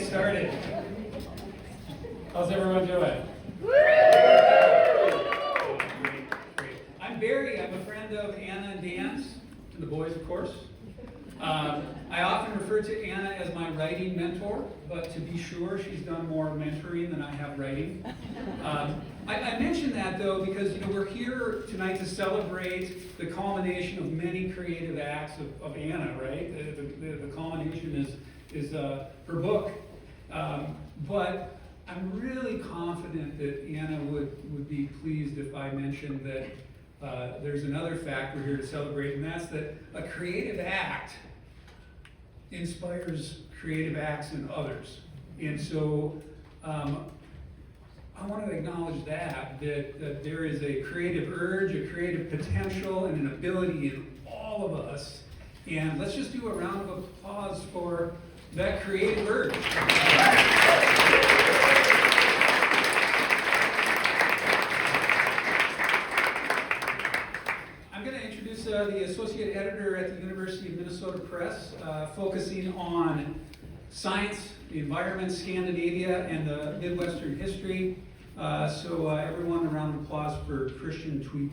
started. How's everyone doing? Great. I'm Barry. I'm a friend of Anna and Dan's, and the boys, of course. I often refer to Anna as my writing mentor, but to be sure, she's done more mentoring than I have writing. I mention that, though, because we're here tonight to celebrate the culmination of many creative acts of Anna, right? The culmination is her book. But I'm really confident that Anna would be pleased if I mentioned that there's another fact we're here to celebrate, and that's that a creative act inspires creative acts in others. And so I want to acknowledge that there is a creative urge, a creative potential, and an ability in all of us. And let's just do a round of applause for that creative urge. I'm going to introduce the associate editor at the University of Minnesota Press, focusing on science, the environment, Scandinavia, and the Midwestern history. So everyone, a round of applause for Christian Tweed.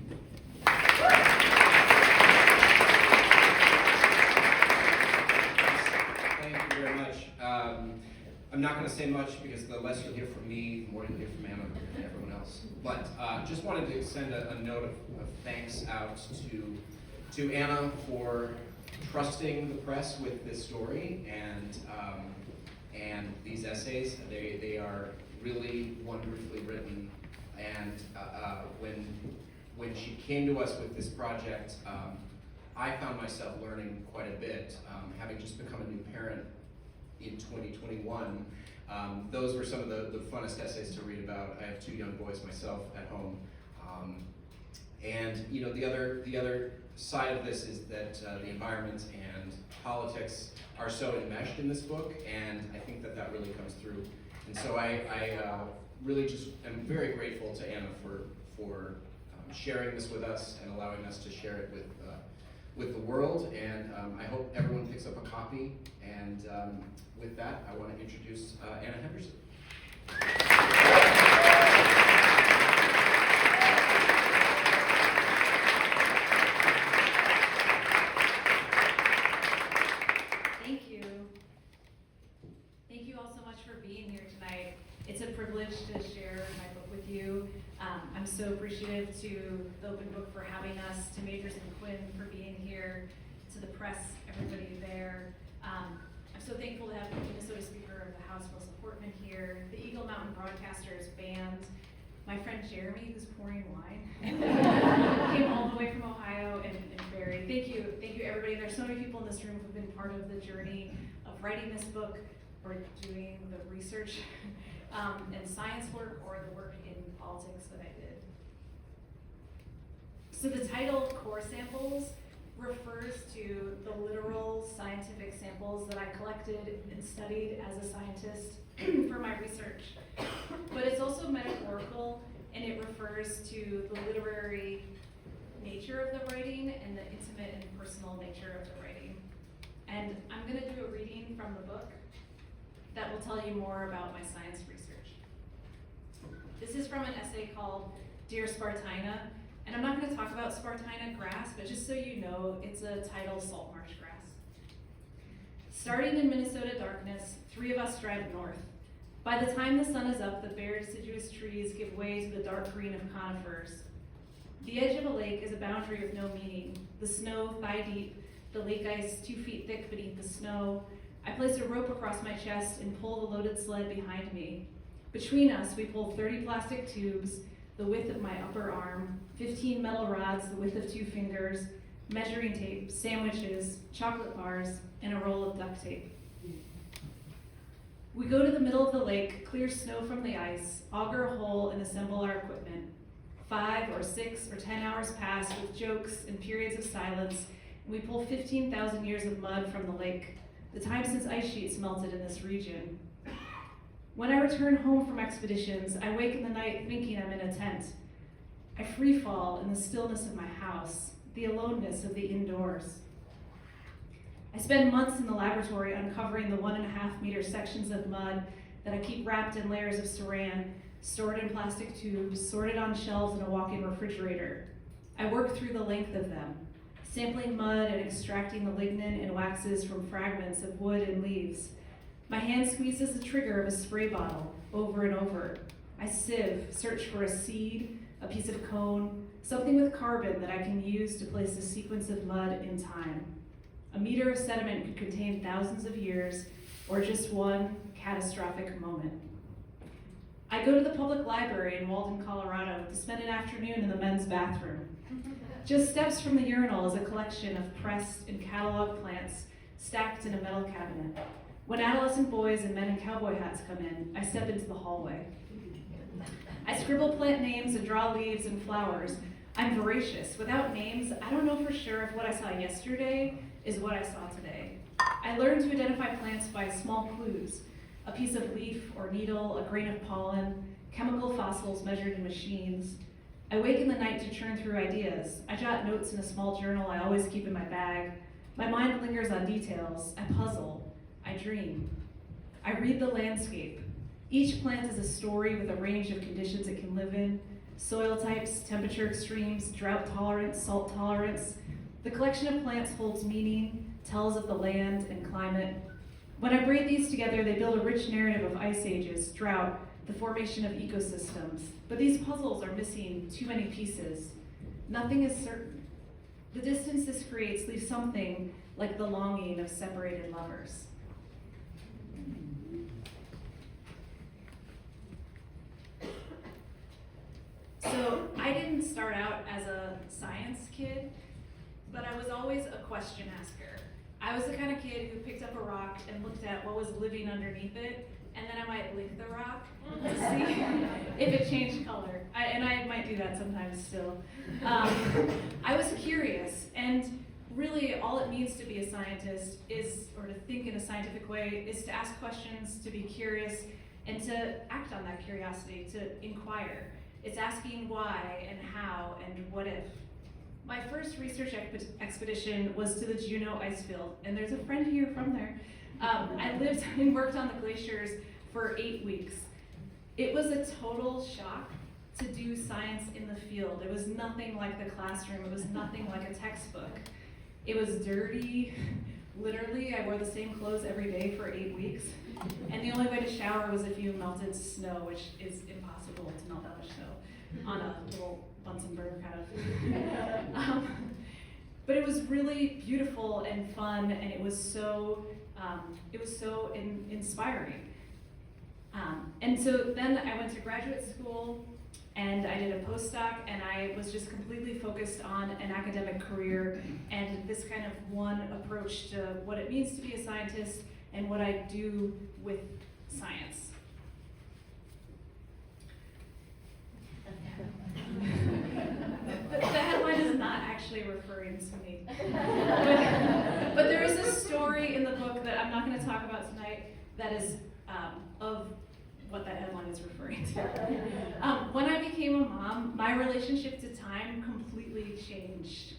Thank you very much. I'm not going to say much because the less you'll hear from me, the more you'll hear from Anna and everyone else. But just wanted to send a note of thanks out to Anna for trusting the press with this story and these essays. They are really wonderfully written. And when she came to us with this project, I found myself learning quite a bit, having just become a new parent in 2021. Those were some of the funnest essays to read about. I have two young boys myself at home. And the other side of this is that the environment and politics are so enmeshed in this book, and I think that really comes through. And so I really just am very grateful to Anna for sharing this with us and allowing us to share it with the world. And I hope everyone picks up a copy. And with that, I want to introduce Anna Henderson. Thank you. Thank you all so much for being here tonight. It's a privilege to share my book with you. I'm so appreciative to the Open Book for having us, to Majors and Quinn for being here, to the press, everybody there. I'm so thankful to have the Minnesota Speaker of the House, Hortman, here, the Eagle Mountain Broadcasters Band, my friend Jeremy, who's pouring wine, came all the way from Ohio, and Barry. Thank you everybody. There's so many people in this room who've been part of the journey of writing this book, or doing the research and science work, or the work in politics that I did. So the title, Core Samples, refers to the literal scientific samples that I collected and studied as a scientist for my research. But it's also metaphorical, and it refers to the literary nature of the writing and the intimate and personal nature of the writing. And I'm going to do a reading from the book that will tell you more about my science research. This is from an essay called Dear Spartina, and I'm not going to talk about Spartina grass, but just so you know, it's a tidal salt marsh grass. Starting in Minnesota darkness, 3 of us drive north. By the time the sun is up, the bare deciduous trees give way to the dark green of conifers. The edge of a lake is a boundary of no meaning. The snow thigh deep, the lake ice 2 feet thick beneath the snow. I place a rope across my chest and pull the loaded sled behind me. Between us, we pull 30 plastic tubes, the width of my upper arm, 15 metal rods, the width of 2 fingers, measuring tape, sandwiches, chocolate bars, and a roll of duct tape. We go to the middle of the lake, clear snow from the ice, auger a hole, and assemble our equipment. 5 or 6 or 10 hours pass with jokes and periods of silence, and we pull 15,000 years of mud from the lake, the time since ice sheets melted in this region. When I return home from expeditions, I wake in the night thinking I'm in a tent. I free fall in the stillness of my house, the aloneness of the indoors. I spend months in the laboratory uncovering the 1.5-meter sections of mud that I keep wrapped in layers of saran, stored in plastic tubes, sorted on shelves in a walk-in refrigerator. I work through the length of them, sampling mud and extracting the lignin and waxes from fragments of wood and leaves. My hand squeezes the trigger of a spray bottle over and over. I sieve, search for a seed, a piece of cone, something with carbon that I can use to place a sequence of mud in time. A meter of sediment could contain thousands of years, or just one catastrophic moment. I go to the public library in Walden, Colorado to spend an afternoon in the men's bathroom. Just steps from the urinal is a collection of pressed and cataloged plants stacked in a metal cabinet. When adolescent boys and men in cowboy hats come in, I step into the hallway. I scribble plant names and draw leaves and flowers. I'm voracious. Without names, I don't know for sure if what I saw yesterday is what I saw today. I learned to identify plants by small clues: a piece of leaf or needle, a grain of pollen, chemical fossils measured in machines. I wake in the night to churn through ideas. I jot notes in a small journal I always keep in my bag. My mind lingers on details. I puzzle. I dream. I read the landscape. Each plant is a story with a range of conditions it can live in: soil types, temperature extremes, drought tolerance, salt tolerance. The collection of plants holds meaning, tells of the land and climate. When I braid these together, they build a rich narrative of ice ages, drought, the formation of ecosystems. But these puzzles are missing too many pieces. Nothing is certain. The distance this creates leaves something like the longing of separated lovers. So I didn't start out as a science kid, but I was always a question asker. I was the kind of kid who picked up a rock and looked at what was living underneath it, and then I might lick the rock to see if it changed color. And I might do that sometimes still. I was curious, and really all it means to be a scientist is, or to think in a scientific way, is to ask questions, to be curious, and to act on that curiosity, to inquire. It's asking why and how and what if. My first research expedition was to the Juneau ice field, and there's a friend here from there. I lived and worked on the glaciers for 8 weeks. It was a total shock to do science in the field. It was nothing like the classroom. It was nothing like a textbook. It was dirty. Literally, I wore the same clothes every day for 8 weeks. And the only way to shower was if you melted snow, which is impossible to melt that much snow on a little Bunsen burner kind of. But it was really beautiful and fun, and it was so inspiring. And so then I went to graduate school, and I did a postdoc, and I was just completely focused on an academic career and this kind of one approach to what it means to be a scientist and what I do with science. But the headline is not actually referring to me. But there is a story in the book that I'm not going to talk about tonight that is of what that headline is referring to. When I became a mom, my relationship to time completely changed.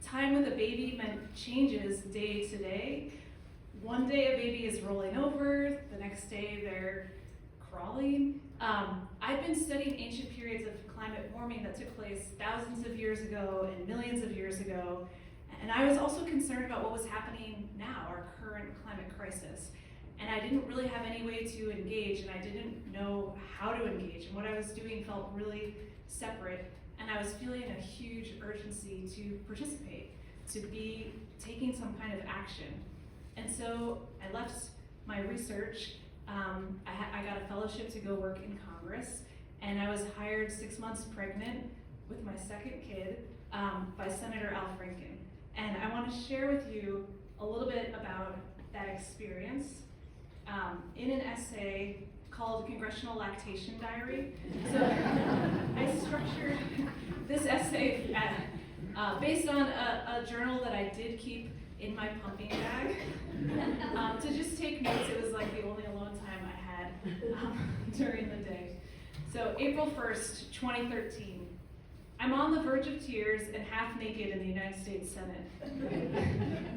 Time with a baby meant changes day to day. One day a baby is rolling over, the next day they're crawling. I've been studying ancient periods of climate warming that took place thousands of years ago and millions of years ago. And I was also concerned about what was happening now, our current climate crisis. And I didn't really have any way to engage, and I didn't know how to engage. And what I was doing felt really separate, and I was feeling a huge urgency to participate, to be taking some kind of action. And so I left my research. I got a fellowship to go work in Congress, and I was hired 6 months pregnant with my second kid by Senator Al Franken. And I want to share with you a little bit about that experience in an essay called Congressional Lactation Diary. So I structured this essay based on a journal that I did keep in my pumping bag to just take notes. It was like the only alone time I had during the day. So April 1st, 2013. I'm on the verge of tears and half naked in the United States Senate.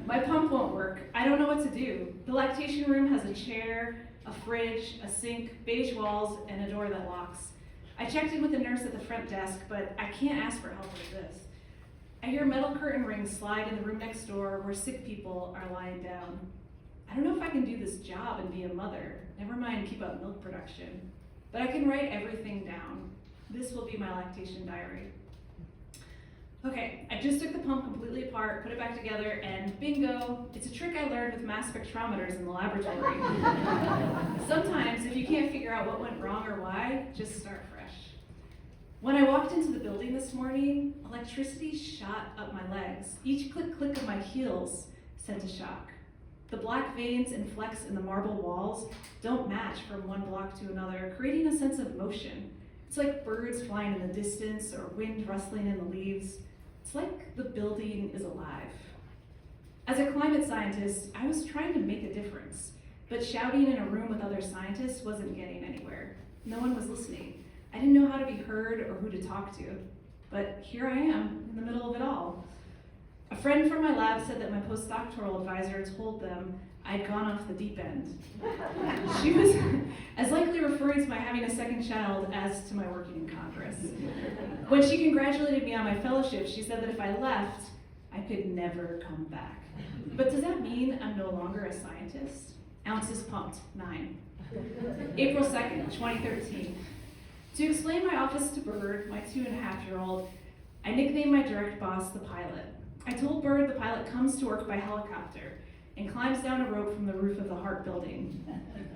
My pump won't work. do. The lactation room has a chair, a fridge, a sink, beige walls, and a door that locks. I checked in with the nurse at the front desk, but I can't ask for help with this. I hear metal curtain rings slide in the room next door where sick people are lying down. I don't know if I can do this job and be a mother, never mind keep up milk production, but I can write everything down. This will be my lactation diary. Okay, I just took the pump completely apart, put it back together, and bingo, it's a trick I learned with mass spectrometers in the laboratory. Sometimes, if you can't figure out what went wrong or why, just start fresh. When I walked into the building this morning, electricity shot up my legs. Each click of my heels sent a shock. The black veins and flecks in the marble walls don't match from one block to another, creating a sense of motion. It's like birds flying in the distance or wind rustling in the leaves. It's like the building is alive. As a climate scientist, I was trying to make a difference, but shouting in a room with other scientists wasn't getting anywhere. No one was listening. I didn't know how to be heard or who to talk to, but here I am in the middle of it all. A friend from my lab said that my postdoctoral advisor told them I'd gone off the deep end. She was as likely referring to my having a second child as to my working in Congress. When she congratulated me on my fellowship, she said that if I left, I could never come back. But does that mean I'm no longer a scientist? Ounces pumped, 9. April 2nd, 2013. To explain my office to Bird, my 2.5-year-old, I nicknamed my direct boss the pilot. I told Bird the pilot comes to work by helicopter and climbs down a rope from the roof of the Hart building.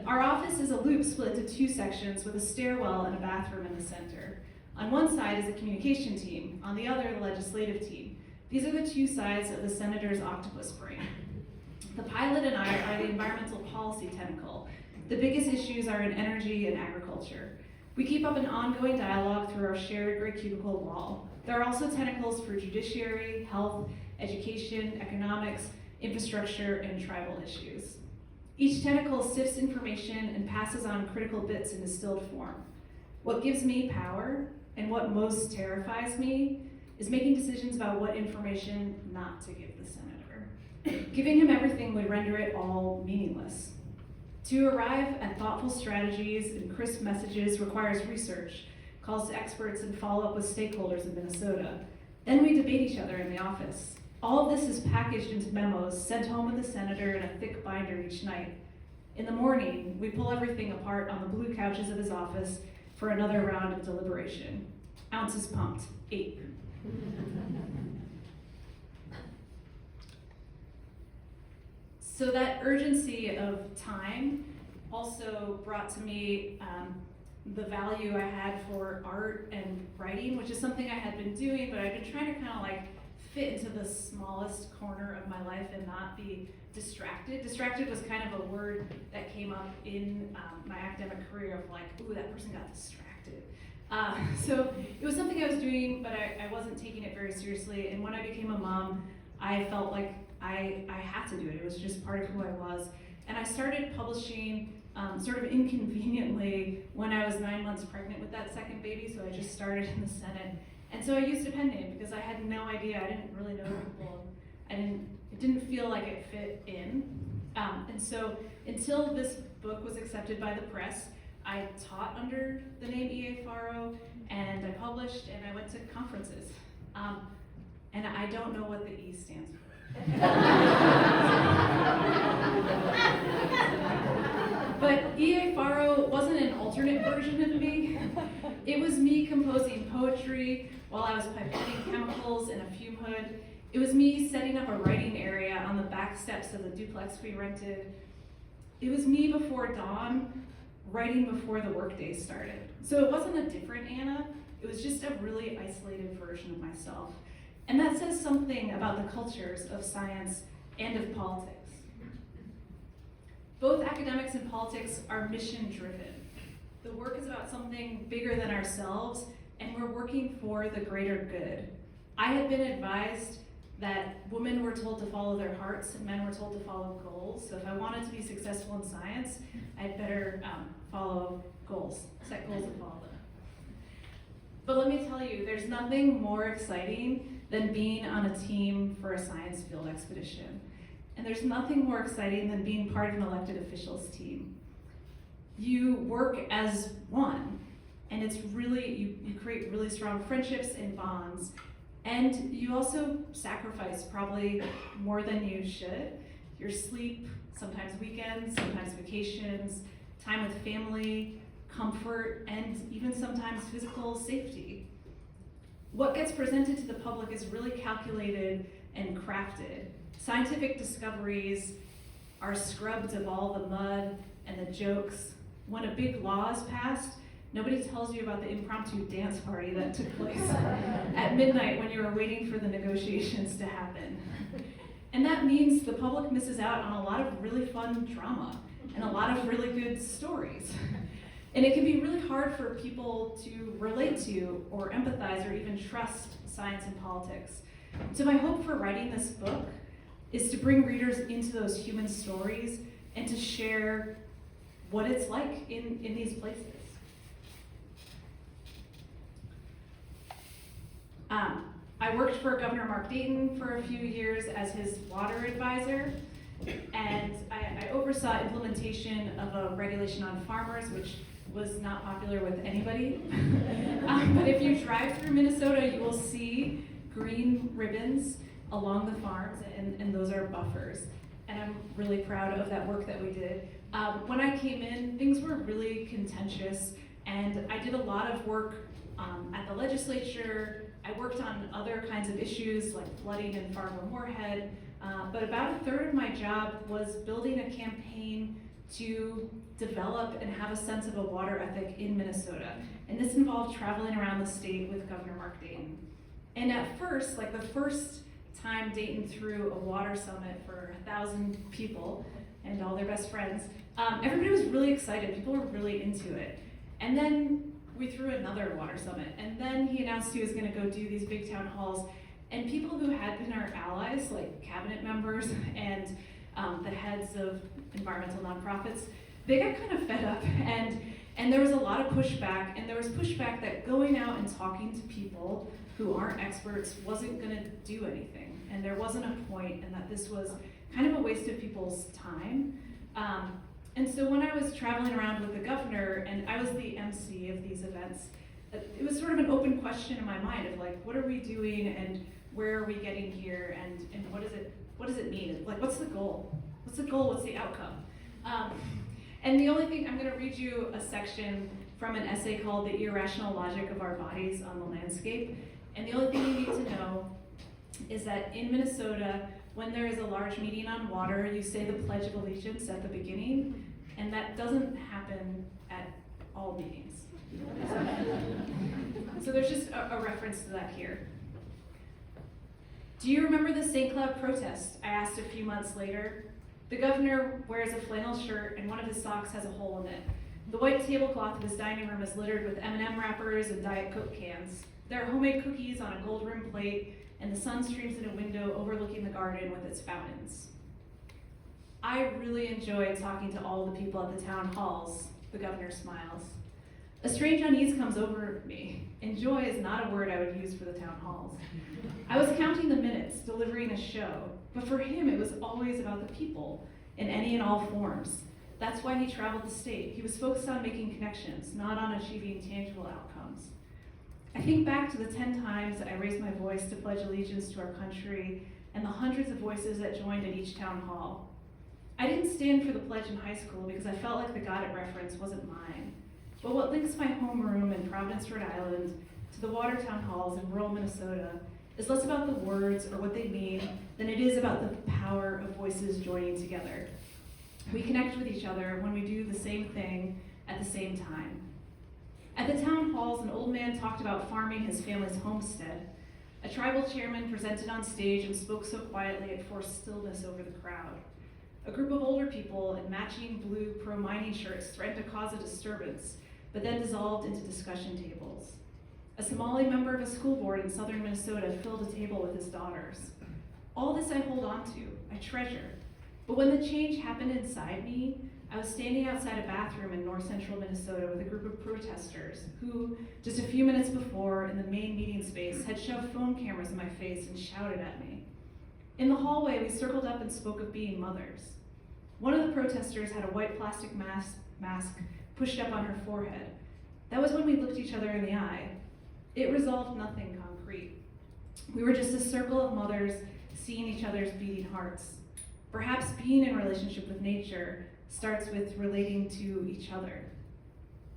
Our office is a loop split into 2 sections with a stairwell and a bathroom in the center. On one side is the communication team, on the other the legislative team. These are the 2 sides of the senator's octopus brain. The pilot and I are the environmental policy tentacle. The biggest issues are in energy and agriculture. We keep up an ongoing dialogue through our shared gray cubicle wall. There are also tentacles for judiciary, health, education, economics, infrastructure, and tribal issues. Each tentacle sifts information and passes on critical bits in distilled form. What gives me power, and what most terrifies me, is making decisions about what information not to give the senator. Giving him everything would render it all meaningless. To arrive at thoughtful strategies and crisp messages requires research, calls to experts, and follow-up with stakeholders in Minnesota. Then we debate each other in the office. All of this is packaged into memos, sent home with the senator in a thick binder each night. In the morning, we pull everything apart on the blue couches of his office for another round of deliberation. Ounces pumped, 8. So that urgency of time also brought to me the value I had for art and writing, which is something I had been doing, but I've been trying to kind of like fit into the smallest corner of my life and not be distracted. Distracted was kind of a word that came up in my academic career of like, ooh, that person got distracted. So it was something I was doing, but I wasn't taking it very seriously. And when I became a mom, I felt like I had to do it. It was just part of who I was. And I started publishing sort of inconveniently when I was 9 months pregnant with that second baby, so I just started in the Senate. And so I used a pen name because I had no idea, I didn't really know people. It didn't feel like it fit in. And so until this book was accepted by the press, I taught under the name E.A. Farro, and I published, and I went to conferences. And I don't know what the E stands for. But E.A. Farro wasn't an alternate version of me. It was me composing poetry while I was pipetting chemicals in a fume hood. It was me setting up a writing area on the back steps of the duplex we rented. It was me before dawn, writing before the workday started. So it wasn't a different Anna, it was just a really isolated version of myself. And that says something about the cultures of science and of politics. Both academics and politics are mission-driven. The work is about something bigger than ourselves, and we're working for the greater good. I had been advised that women were told to follow their hearts and men were told to follow goals. So if I wanted to be successful in science, I'd better follow goals, set goals and follow them. But let me tell you, there's nothing more exciting than being on a team for a science field expedition. and there's nothing more exciting than being part of an elected officials team. You work as one, and it's really, you create really strong friendships and bonds, and you also sacrifice probably more than you should. Your sleep, sometimes weekends, sometimes vacations, time with family, comfort, and even sometimes physical safety. What gets presented to the public is really calculated and crafted. Scientific discoveries are scrubbed of all the mud and the jokes. When a big law is passed, nobody tells you about the impromptu dance party that took place at midnight when you were waiting for the negotiations to happen. And that means the public misses out on a lot of really fun drama and a lot of really good stories. And it can be really hard for people to relate to or empathize or even trust science and politics. So my hope for writing this book is to bring readers into those human stories and to share what it's like in these places. I worked for Governor Mark Dayton for a few years as his water advisor, and I oversaw implementation of a regulation on farmers, which was not popular with anybody. But if you drive through Minnesota, you will see green ribbons along the farms, and those are buffers. And I'm really proud of that work that we did. When I came in, things were really contentious, and I did a lot of work at the legislature. I worked on other kinds of issues like flooding in Fargo-Moorhead, but about a third of my job was building a campaign to develop and have a sense of a water ethic in Minnesota. And this involved traveling around the state with Governor Mark Dayton. And at first, like the first time Dayton threw a water summit for 1,000 people and all their best friends, everybody was really excited. People were really into it. And then we threw another water summit. And then he announced he was gonna go do these big town halls. And people who had been our allies, like cabinet members and the heads of environmental nonprofits, they got kind of fed up. And there was a lot of pushback. And there was pushback that going out and talking to people who aren't experts wasn't gonna do anything. And there wasn't a point, and that this was kind of a waste of people's time. And so when I was traveling around with the governor, and I was the MC of these events, it was sort of an open question in my mind of like, what are we doing and where are we getting here and what does it mean? Like, what's the goal? What's the goal? What's the outcome? And the only thing, I'm gonna read you a section from an essay called The Irrational Logic of Our Bodies on the Landscape. And the only thing you need to know is that in Minnesota, when there is a large meeting on water, you say the Pledge of Allegiance at the beginning, and that doesn't happen at all meetings. So there's just a reference to that here. Do you remember the St. Cloud protest? I asked a few months later. The governor wears a flannel shirt and one of his socks has a hole in it. The white tablecloth of his dining room is littered with M&M wrappers and Diet Coke cans. There are homemade cookies on a gold rimmed plate, and the sun streams in a window overlooking the garden with its fountains. I really enjoyed talking to all the people at the town halls, the governor smiles. A strange unease comes over me. Enjoy is not a word I would use for the town halls. I was counting the minutes, delivering a show, but for him it was always about the people, in any and all forms. That's why he traveled the state. He was focused on making connections, not on achieving tangible outcomes. I think back to the 10 times I raised my voice to pledge allegiance to our country and the hundreds of voices that joined at each town hall. I didn't stand for the pledge in high school because I felt like the got it reference wasn't mine. But what links my homeroom in Providence, Rhode Island to the water town halls in rural Minnesota is less about the words or what they mean than it is about the power of voices joining together. We connect with each other when we do the same thing at the same time. At the town halls, an old man talked about farming his family's homestead. A tribal chairman presented on stage and spoke so quietly it forced stillness over the crowd. A group of older people in matching blue pro-mining shirts threatened to cause a disturbance, but then dissolved into discussion tables. A Somali member of a school board in southern Minnesota filled a table with his daughters. All this I hold on to, I treasure. But when the change happened inside me, I was standing outside a bathroom in north central Minnesota with a group of protesters who, just a few minutes before in the main meeting space, had shoved phone cameras in my face and shouted at me. In the hallway, we circled up and spoke of being mothers. One of the protesters had a white plastic mask pushed up on her forehead. That was when we looked each other in the eye. It resolved nothing concrete. We were just a circle of mothers seeing each other's beating hearts. Perhaps being in relationship with nature starts with relating to each other.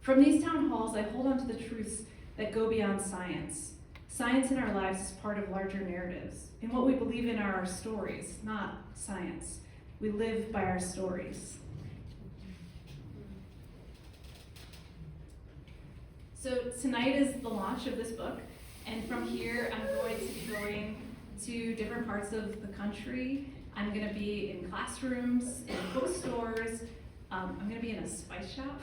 From these town halls, I hold on to the truths that go beyond science. Science in our lives is part of larger narratives. And what we believe in are our stories, not science. We live by our stories. So tonight is the launch of this book, and from here I'm going to be going to different parts of the country. I'm going to be in classrooms, in bookstores. I'm going to be in a spice shop.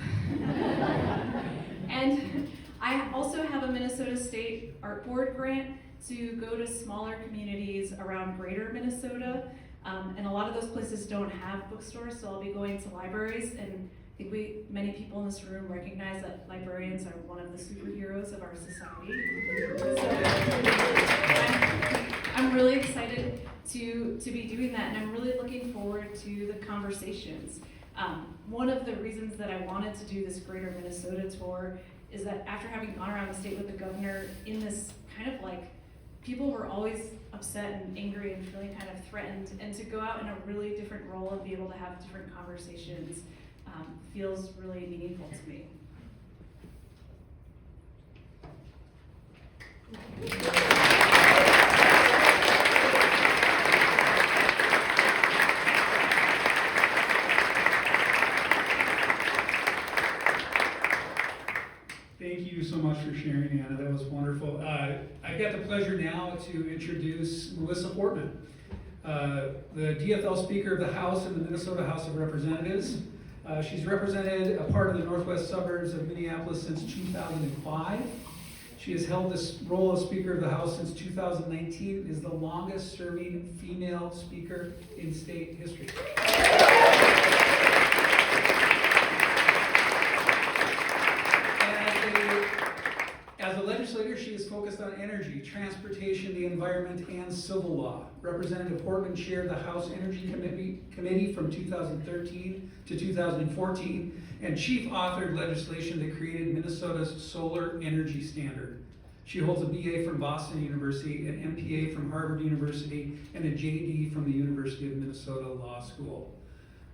And I also have a Minnesota State Art Board grant to go to smaller communities around greater Minnesota. And a lot of those places don't have bookstores, so I'll be going to libraries. And I think many people in this room recognize that librarians are one of the superheroes of our society. So I'm really excited to be doing that, and I'm really looking forward to the conversations. One of the reasons that I wanted to do this Greater Minnesota tour is that after having gone around the state with the governor in this kind of like, people were always upset and angry and feeling kind of threatened, and to go out in a really different role and be able to have different conversations feels really meaningful to me. Thank you so much for sharing, Anna. That was wonderful. I got the pleasure now to introduce Melissa Hortman, the DFL Speaker of the House in the Minnesota House of Representatives. She's represented a part of the northwest suburbs of Minneapolis since 2005. She has held this role as Speaker of the House since 2019, is the longest serving female speaker in state history. As a legislator, she is focused on energy, transportation, the environment, and civil law. Representative Hortman chaired the House Energy Committee from 2013 to 2014, and chief authored legislation that created Minnesota's solar energy standard. She holds a BA from Boston University, an MPA from Harvard University, and a JD from the University of Minnesota Law School.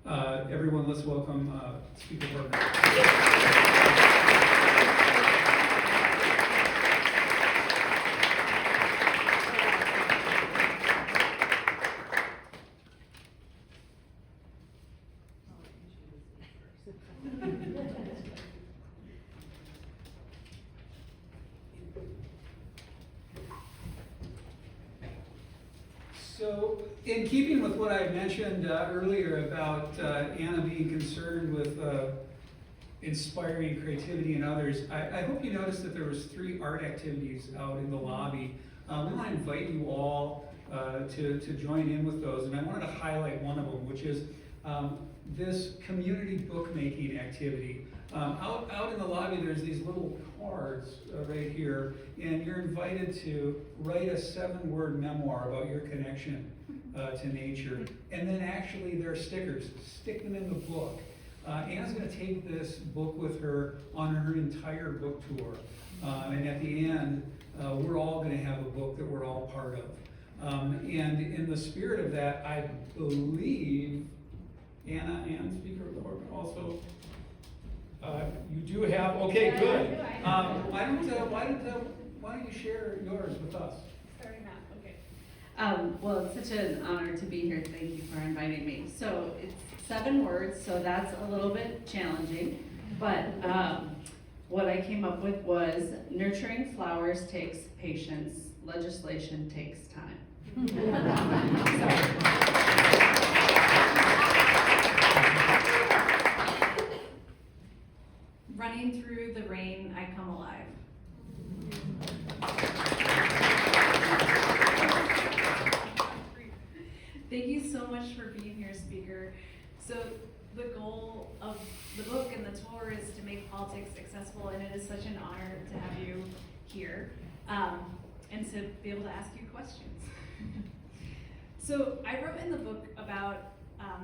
Everyone, let's welcome Speaker Hortman. So, in keeping with what I mentioned earlier about Anna being concerned with inspiring creativity in others, I hope you noticed that there was 3 art activities out in the lobby. We want to invite you all to join in with those, and I wanted to highlight one of them, which is this community bookmaking activity. Out in the lobby, there's these little cards right here, and you're invited to write a 7-word memoir about your connection to nature. And then actually, there are stickers. Stick them in the book. Anna's going to take this book with her on her entire book tour. And at the end, we're all going to have a book that we're all part of. And in the spirit of that, I believe Anna and Speaker Hortman also. You do have, okay, Yeah, good. I do. Why don't you share yours with us? Starting out, okay. Well, it's such an honor to be here. Thank you for inviting me. So it's 7 words, so that's a little bit challenging. But what I came up with was nurturing flowers takes patience, legislation takes time. Running through the rain, I come alive. Thank you so much for being here, Speaker. So the goal of the book and the tour is to make politics accessible, and it is such an honor to have you here and to be able to ask you questions. So I wrote in the book about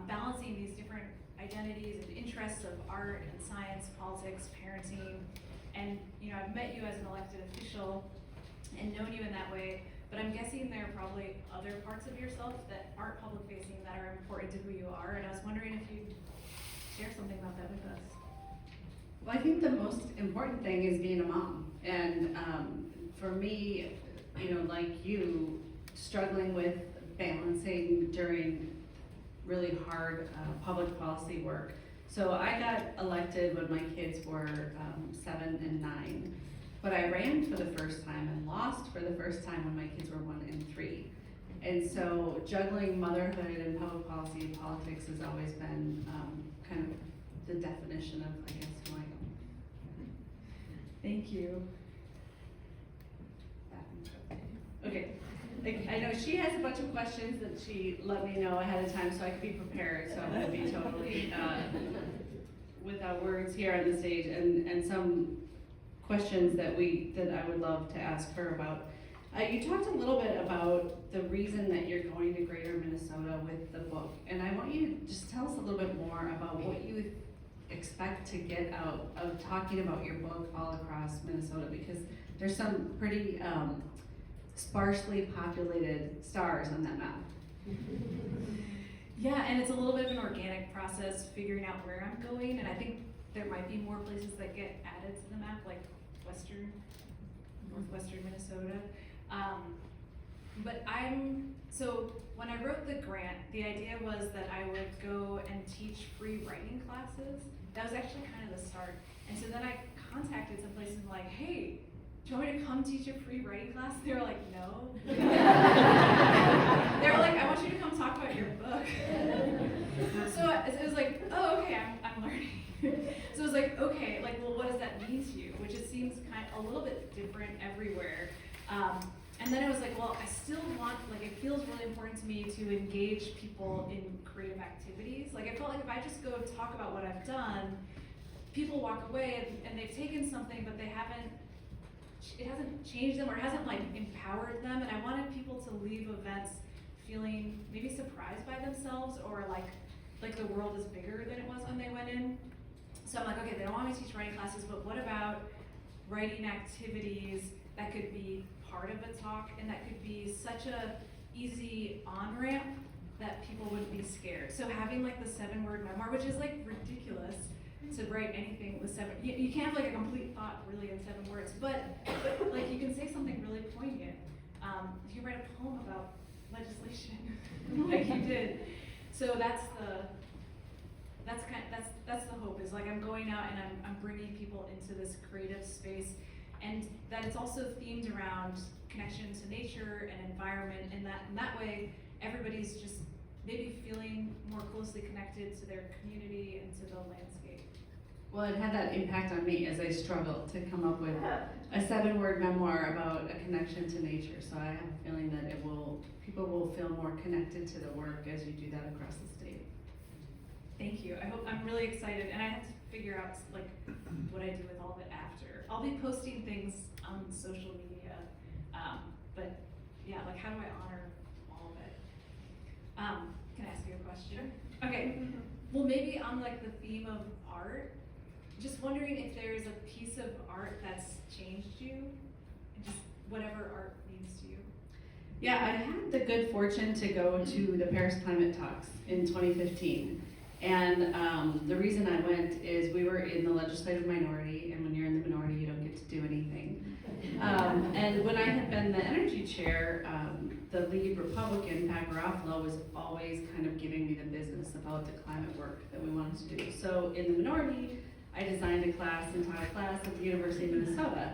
balancing these different identities and interests of art and science, politics, parenting, and I've met you as an elected official and known you in that way, but I'm guessing there are probably other parts of yourself that aren't public facing that are important to who you are, and I was wondering if you'd share something about that with us. Well, I think the most important thing is being a mom. And for me, like you, struggling with balancing during really hard public policy work. So I got elected when my kids were 7 and 9, but I ran for the first time and lost for the first time when my kids were 1 and 3. And so juggling motherhood and public policy and politics has always been kind of the definition of, I guess, who I am. Thank you. Okay, I know she has a bunch of questions that she let me know ahead of time so I could be prepared, so I'm gonna be totally without words here on the stage, and some questions that I would love to ask her about. You talked a little bit about the reason that you're going to Greater Minnesota with the book, and I want you to just tell us a little bit more about what you expect to get out of talking about your book all across Minnesota, because there's some pretty sparsely populated stars on that map. Yeah, and it's a little bit of an organic process figuring out where I'm going, and I think there might be more places that get added to the map, like northwestern Minnesota. But so when I wrote the grant, the idea was that I would go and teach free writing classes. That was actually kind of the start. And so then I contacted some places like, hey, do you want me to come teach a free writing class? They were like, no. They were like, I want you to come talk about your book. So it was like, oh, okay, I'm learning. So it was like, okay, like, well, what does that mean to you? Which it seems kind of a little bit different everywhere. And then I was like, well, I still want, like, it feels really important to me to engage people in creative activities. Like, I felt like if I just go talk about what I've done, people walk away and they've taken something, but it hasn't changed them or it hasn't, like, empowered them. And I wanted people to leave events feeling maybe surprised by themselves or like the world is bigger than it was when they went in. So I'm like, okay, they don't want me to teach writing classes, but what about writing activities that could be part of a talk and that could be such a easy on-ramp that people wouldn't be scared. So having like the 7-word memoir, which is like ridiculous to write anything with 7, you can't have like a complete thought really in 7 words, but like you can say something really poignant. You can write a poem about legislation like you did. So that's the hope, is like I'm going out and I'm bringing people into this creative space, and that it's also themed around connection to nature and environment, and that way everybody's just maybe feeling more closely connected to their community and to the landscape. Well, it had that impact on me as I struggled to come up with a 7-word memoir about a connection to nature. So I have a feeling that people will feel more connected to the work as you do that across the state. Thank you. I'm really excited, and I have to figure out like what I do with all of it after. I'll be posting things on social media, but yeah, like how do I honor all of it? Can I ask you a question? Sure. Okay. Well, maybe on like the theme of art, just wondering if there's a piece of art that's changed you, and just whatever art means to you. Yeah, I had the good fortune to go to the Paris Climate Talks in 2015. And the reason I went is we were in the legislative minority, and when you're in the minority, you don't get to do anything. And when I had been the energy chair, the lead Republican, Pat Garofalo, was always kind of giving me the business about the climate work that we wanted to do. So in the minority, I designed a class and taught a class at the University of Minnesota.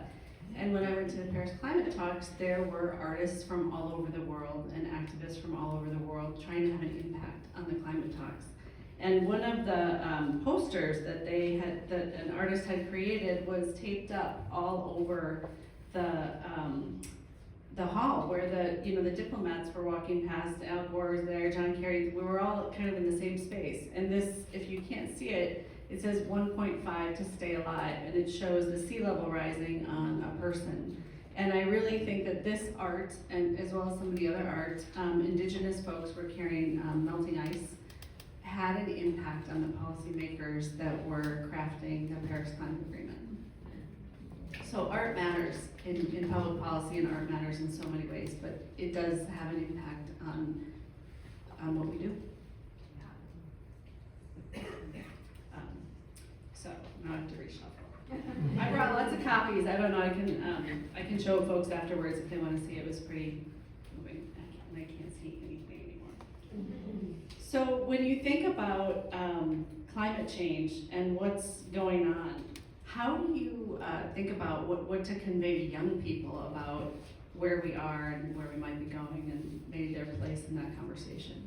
And when I went to the Paris Climate Talks, there were artists from all over the world and activists from all over the world trying to have an impact on the climate talks. And one of the posters that an artist had created was taped up all over the hall where the diplomats were walking past. Al Gore was there, John Kerry. We were all kind of in the same space. And this, if you can't see it, it says 1.5 to stay alive, and it shows the sea level rising on a person. And I really think that this art, and as well as some of the other art, indigenous folks were carrying melting ice, had an impact on the policymakers that were crafting the Paris Climate Agreement. So art matters in public policy, and art matters in so many ways, but it does have an impact on what we do. So now I have to reshuffle. I brought lots of copies. I don't know. I can show folks afterwards if they want to see. It was pretty moving, and I can't see anything anymore. So when you think about climate change and what's going on, how do you think about what to convey to young people about where we are and where we might be going and maybe their place in that conversation?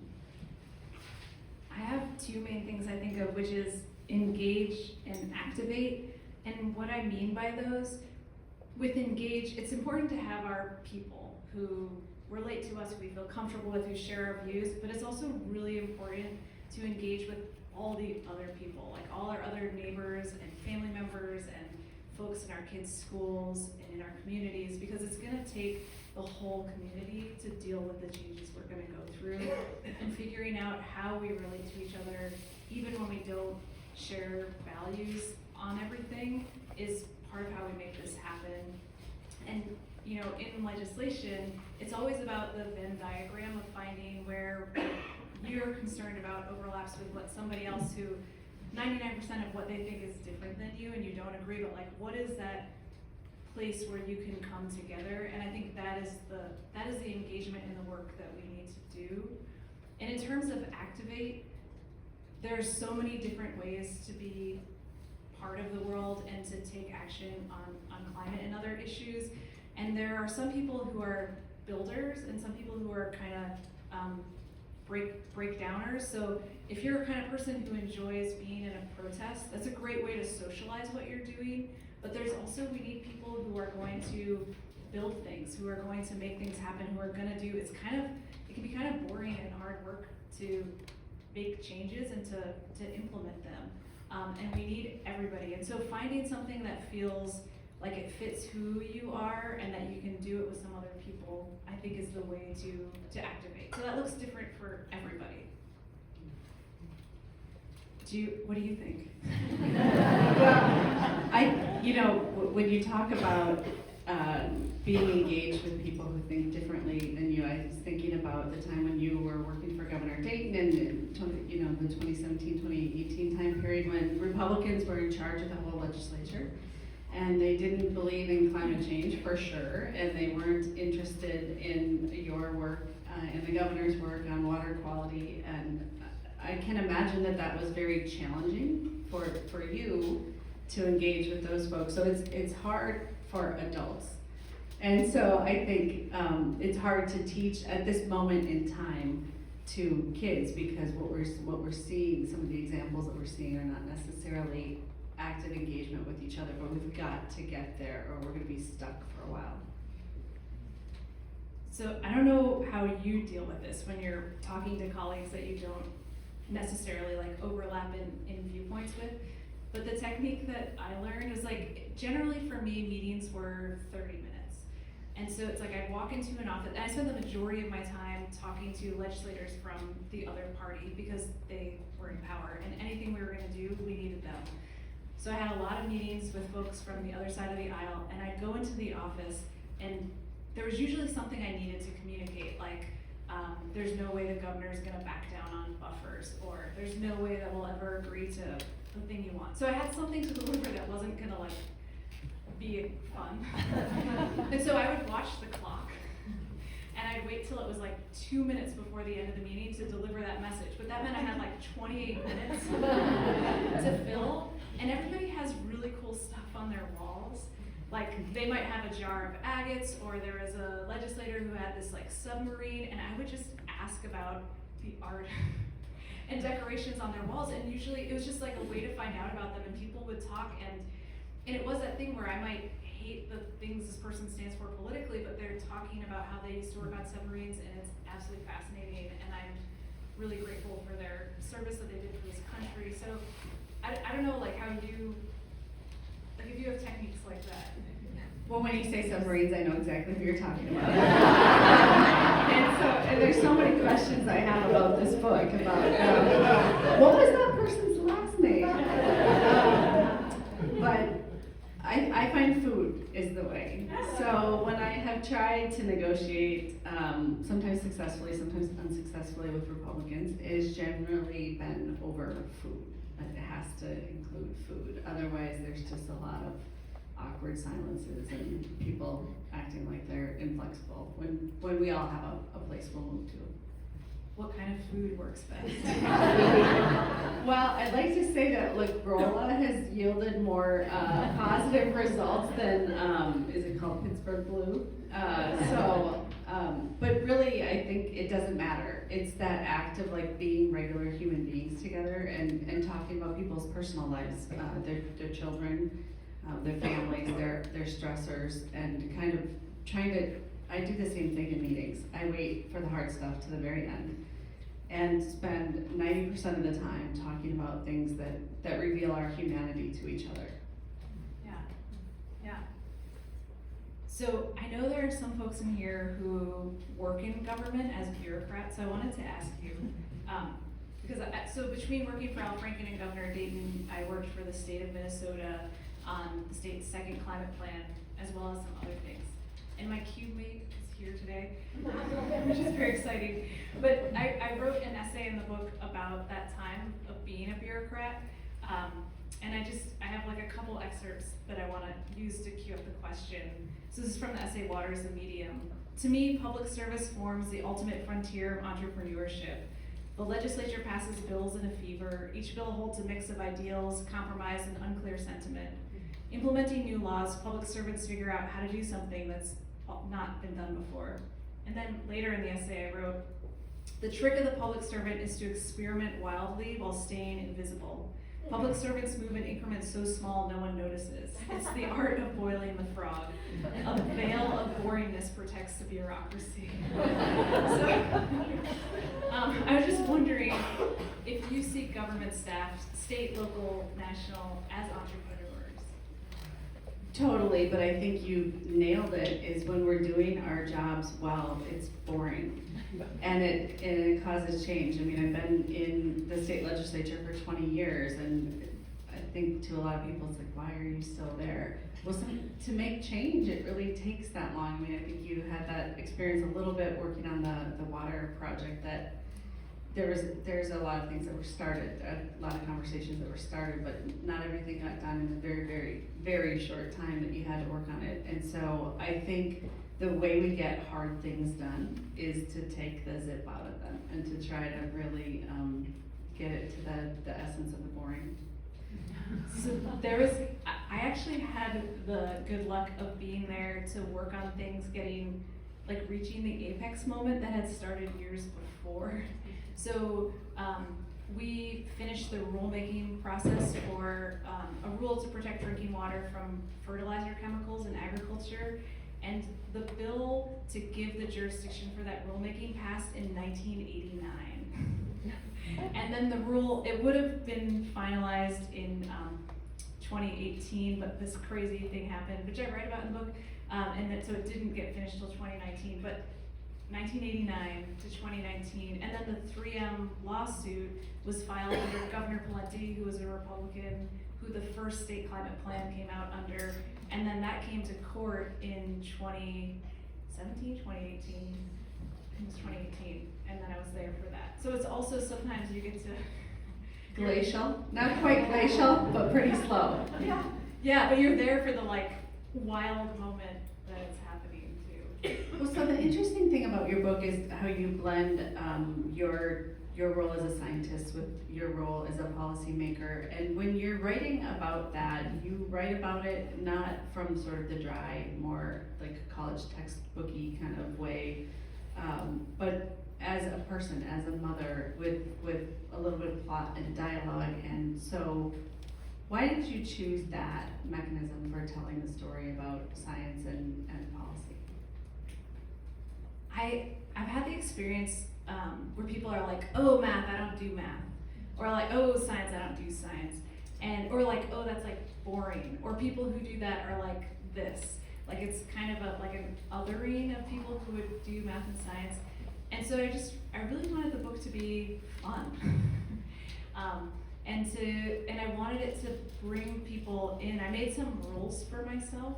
I have two main things I think of, which is engage and activate. And what I mean by those, with engage, it's important to have our people who relate to us, who we feel comfortable with, who share our views, but it's also really important to engage with all the other people, like all our other neighbors and family members and folks in our kids' schools and in our communities, because it's gonna take the whole community to deal with the changes we're gonna go through, and figuring out how we relate to each other, even when we don't share values on everything, is part of how we make this happen. And you know, in legislation, it's always about the Venn diagram of finding where you're concerned about overlaps with what somebody else who 99% of what they think is different than you, and you don't agree, but like, what is that place where you can come together? And I think that is the engagement in the work that we need to do. And in terms of activate, there are so many different ways to be part of the world and to take action on climate and other issues. And there are some people who are builders and some people who are kind of breakdowners. So if you're a kind of person who enjoys being in a protest, that's a great way to socialize what you're doing. But there's also, we need people who are going to build things, who are going to make things happen, who are gonna do, it can be kind of boring and hard work to make changes and to implement them. And we need everybody. And so finding something that feels like it fits who you are and that you can do it with some other people, I think is the way to activate. So that looks different for everybody. What do you think? Well, when you talk about being engaged with people who think differently than you, I was thinking about the time when you were working for Governor Dayton and the 2017-2018 time period when Republicans were in charge of the whole legislature. And they didn't believe in climate change for sure, and they weren't interested in your work and the governor's work on water quality. And I can imagine that was very challenging for you to engage with those folks. So it's hard for adults. And so I think it's hard to teach at this moment in time to kids, because what we're seeing, some of the examples that we're seeing are not necessarily active engagement with each other, but we've got to get there or we're gonna be stuck for a while. So I don't know how you deal with this when you're talking to colleagues that you don't necessarily like overlap in viewpoints with, but the technique that I learned is like, generally for me, meetings were 30 minutes. And so it's like I'd walk into an office, and I spent the majority of my time talking to legislators from the other party because they were in power, and anything we were gonna do, we needed them. So I had a lot of meetings with folks from the other side of the aisle, and I'd go into the office, and there was usually something I needed to communicate, like there's no way the governor's gonna back down on buffers, or there's no way that we'll ever agree to the thing you want. So I had something to deliver that wasn't gonna like be fun. And so I would watch the clock, and I'd wait till it was like 2 minutes before the end of the meeting to deliver that message. But that meant I had like 28 minutes to fill. And everybody has really cool stuff on their walls. Like they might have a jar of agates, or there was a legislator who had this like submarine, and I would just ask about the art and decorations on their walls. And usually it was just like a way to find out about them, and people would talk, and it was that thing where I might hate the things this person stands for politically, but they're talking about how they used to work on submarines, and it's absolutely fascinating, and I'm really grateful for their service that they did for this country. So I don't know, like how you, like if you have techniques like that. Well, when you say submarines, I know exactly who you're talking about. and there's so many questions I have about this book, about what was that person's last name? But I find food is the way. So when I have tried to negotiate, sometimes successfully, sometimes unsuccessfully with Republicans, it has generally been over food. It has to include food. Otherwise, there's just a lot of awkward silences and people acting like they're inflexible when we all have a place we'll move to. What kind of food works best? Well, I'd like to say that Ligrola has yielded more positive results than, is it called Pittsburgh Blue? But really, I think it doesn't matter. It's that act of like being regular human beings together and talking about people's personal lives, their children, their families, their stressors, and kind of trying to, I do the same thing in meetings. I wait for the hard stuff to the very end and spend 90% of the time talking about things that reveal our humanity to each other. Yeah. So I know there are some folks in here who work in government as bureaucrats, so I wanted to ask you, because so between working for Al Franken and Governor Dayton, I worked for the state of Minnesota on the state's second climate plan, as well as some other things. And my cube mate is here today, which is very exciting. But I wrote an essay in the book about that time of being a bureaucrat. And I have like a couple excerpts that I want to use to cue up the question. So this is from the essay Water is a Medium. To me, public service forms the ultimate frontier of entrepreneurship. The legislature passes bills in a fever. Each bill holds a mix of ideals, compromise, and unclear sentiment. Implementing new laws, public servants figure out how to do something that's not been done before. And then later in the essay I wrote, the trick of the public servant is to experiment wildly while staying invisible. Public servants move in increments so small no one notices. It's the art of boiling the frog. A veil of boringness protects the bureaucracy. So, I was just wondering if you see government staff, state, local, national, as entrepreneurs. Totally, but I think you nailed it, is when we're doing our jobs well, it's boring. And it causes change. I mean, I've been in the state legislature for 20 years, and I think to a lot of people it's like, why are you still there? Well, to make change, it really takes that long. I mean, I think you had that experience a little bit working on the water project, that there's a lot of things that were started, a lot of conversations that were started, but not everything got done in a very, very, very short time that you had to work on it. And so I think the way we get hard things done is to take the zip out of them and to try to really get it to the essence of the boring. So I actually had the good luck of being there to work on things reaching the apex moment that had started years before. So we finished the rulemaking process for a rule to protect drinking water from fertilizer chemicals in agriculture. And the bill to give the jurisdiction for that rulemaking passed in 1989. And then the rule, it would have been finalized in 2018, but this crazy thing happened, which I write about in the book, so it didn't get finished till 2019. But 1989 to 2019, and then the 3M lawsuit was filed under Governor Pawlenty, who was a Republican, who the first state climate plan came out under, and then that came to court in 2017, 2018, it was 2018, and then I was there for that. So it's also sometimes you get to... Glacial, not quite glacial, but pretty slow. Yeah, but you're there for the wild moment that it's happening too. Well, so the interesting thing about your book is how you blend your role as a scientist with your role as a policymaker. And when you're writing about that, you write about it not from sort of the dry, more like college textbooky kind of way, but as a person, as a mother, with a little bit of plot and dialogue. And so why did you choose that mechanism for telling the story about science and policy? I've had the experience where people are like, oh, math, I don't do math. Or like, oh, science, I don't do science. Or like, oh, that's like boring. Or people who do that are like this. Like it's kind of like an othering of people who would do math and science. And so I really wanted the book to be fun. And I wanted it to bring people in. I made some rules for myself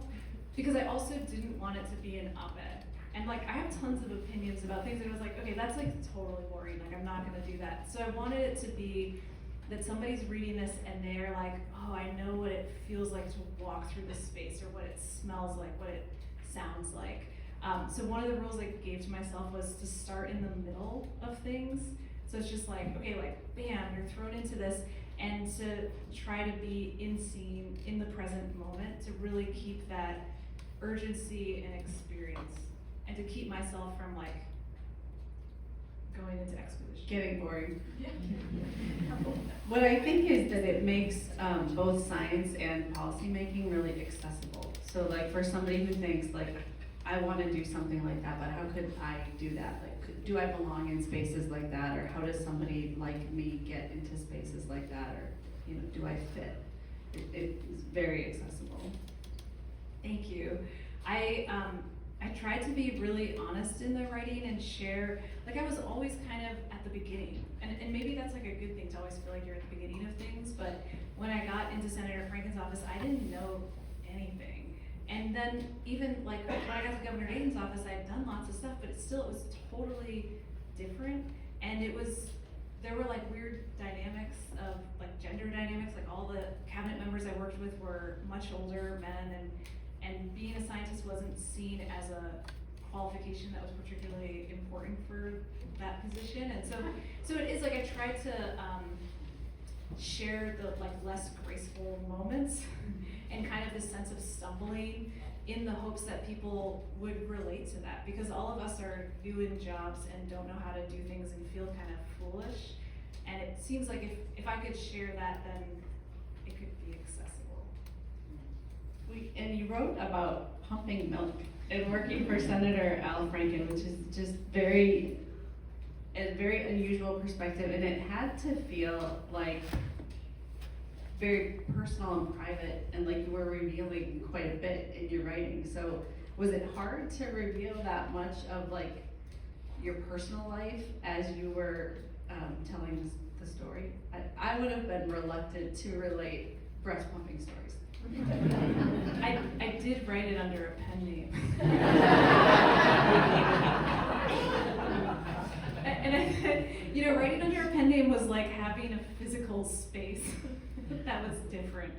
because I also didn't want it to be an op-ed. And like, I have tons of opinions about things, and I was like, okay, that's like totally boring, like I'm not gonna do that. So I wanted it to be that somebody's reading this and they're like, oh, I know what it feels like to walk through this space, or what it smells like, what it sounds like. So one of the rules I gave to myself was to start in the middle of things. So it's just like, okay, like bam, you're thrown into this, and to try to be in scene, in the present moment, to really keep that urgency and experience, and to keep myself from like going into exposition. Getting boring. Yeah. What I think is that it makes both science and policymaking really accessible. So like for somebody who thinks like, I want to do something like that, but how could I do that? Like, do I belong in spaces like that? Or how does somebody like me get into spaces like that? Or, you know, do I fit? It's very accessible. Thank you. I tried to be really honest in the writing and share, like I was always kind of at the beginning, and maybe that's like a good thing to always feel like you're at the beginning of things, but when I got into Senator Franken's office, I didn't know anything. And then even like when I got to Governor Dayton's office, I had done lots of stuff, but it was totally different. And there were like weird dynamics of like gender dynamics, like all the cabinet members I worked with were much older men, and being a scientist wasn't seen as a qualification that was particularly important for that position. And so it is like I tried to share the like less graceful moments and kind of this sense of stumbling, in the hopes that people would relate to that, because all of us are new in jobs and don't know how to do things and feel kind of foolish. And it seems like if I could share that, then it could be accessible. And you wrote about pumping milk and working for Senator Al Franken, which is just a very unusual perspective, and it had to feel like very personal and private, and like you were revealing quite a bit in your writing. So was it hard to reveal that much of like your personal life as you were telling the story? I would have been reluctant to relate breast pumping stories. I did write it under a pen name. And I, writing under a pen name was like having a physical space. That was different.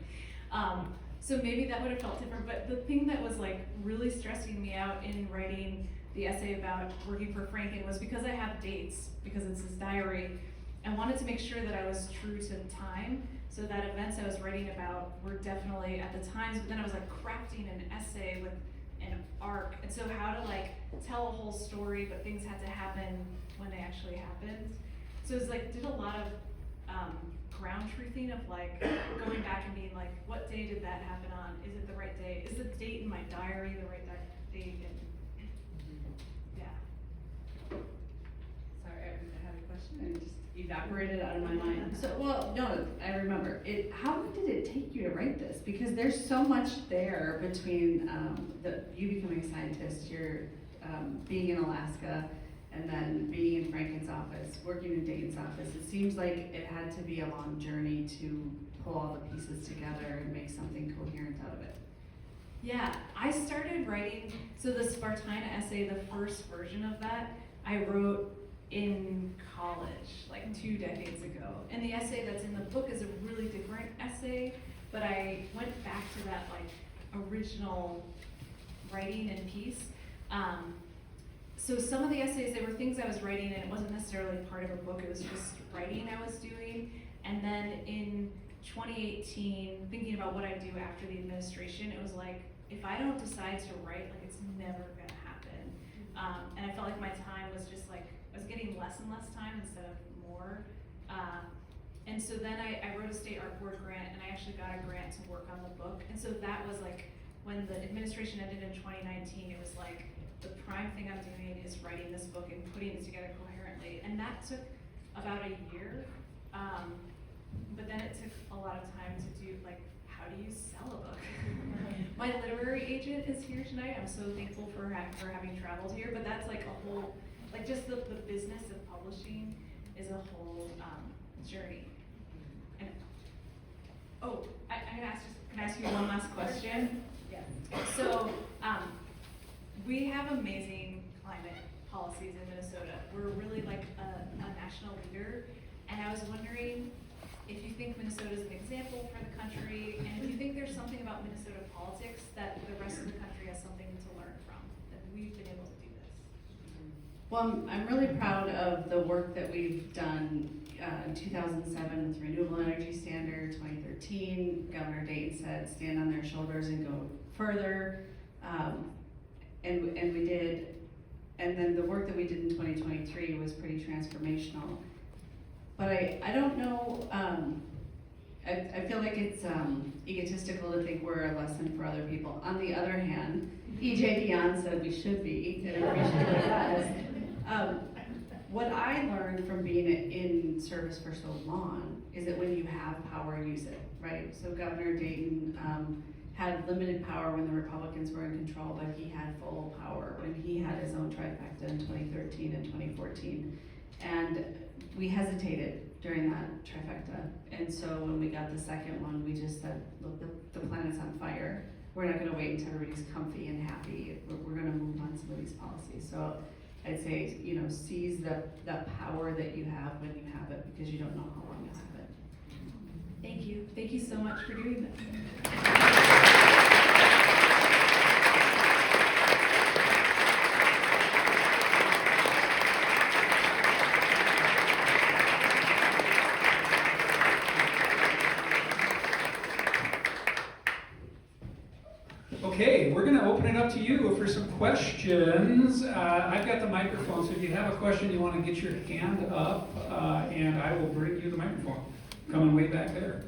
So maybe that would have felt different, but the thing that was like really stressing me out in writing the essay about working for Franken was because I have dates, because it's his diary. I wanted to make sure that I was true to time, so that events I was writing about were definitely at the times, but then I was like crafting an essay with an arc, and so how to like tell a whole story, but things had to happen when they actually happened. So it was like, did a lot of ground truthing of like going back and being like, what day did that happen on? Is it the right day? Is the date in my diary the right date? And yeah. Sorry, I had a question and it just evaporated out of my mind. So, well, no, I remember. How long did it take you to write this? Because there's so much there between you becoming a scientist, your being in Alaska, and then being in Franken's office, working in Dayton's office. It seems like it had to be a long journey to pull all the pieces together and make something coherent out of it. Yeah, I started writing, so the Spartina essay, the first version of that, I wrote in college, like 2 decades ago. And the essay that's in the book is a really different essay, but I went back to that like original writing and piece. So some of the essays, they were things I was writing, and it wasn't necessarily part of a book, it was just writing I was doing. And then in 2018, thinking about what I do after the administration, it was like, if I don't decide to write, like it's never gonna happen. And I felt like my time was just like, I was getting less and less time instead of more. And so then I wrote a state art board grant, and I actually got a grant to work on the book. And so that was like, when the administration ended in 2019, it was like, the prime thing I'm doing is writing this book and putting it together coherently. And that took about a year. But then it took a lot of time to do, like, how do you sell a book? My literary agent is here tonight. I'm so thankful for having traveled here, but that's like a whole, like just the business of publishing is a whole journey. And, oh, can I ask you one last question? Yes. So, we have amazing climate policies in Minnesota. We're really like a national leader, and I was wondering if you think Minnesota is an example for the country, and if you think there's something about Minnesota politics that the rest of the country has something to learn from, that we've been able to do this. Well, I'm really proud of the work that we've done in 2007 with Renewable Energy Standard, 2013, Governor Dayton said stand on their shoulders and go further, and we did, and then the work that we did in 2023 was pretty transformational. But I don't know, I feel like it's egotistical to think we're a lesson for other people. On the other hand, E.J. Dionne said we should be, and everybody should do that. What I learned from being in service for so long is that when you have power, use it, right? So Governor Dayton had limited power when the Republicans were in control, but he had full power when he had his own trifecta in 2013 and 2014. And we hesitated during that trifecta. And so when we got the second one, we just said, look, the planet's on fire. We're not gonna wait until everybody's comfy and happy. We're gonna move on some of these policies. So I'd say, seize the power that you have when you have it, because you don't know how long you'll have it. Thank you. Thank you so much for doing this. Okay, we're going to open it up to you for some questions. I've got the microphone, so if you have a question, you want to get your hand up, and I will bring you the microphone. Coming way back there.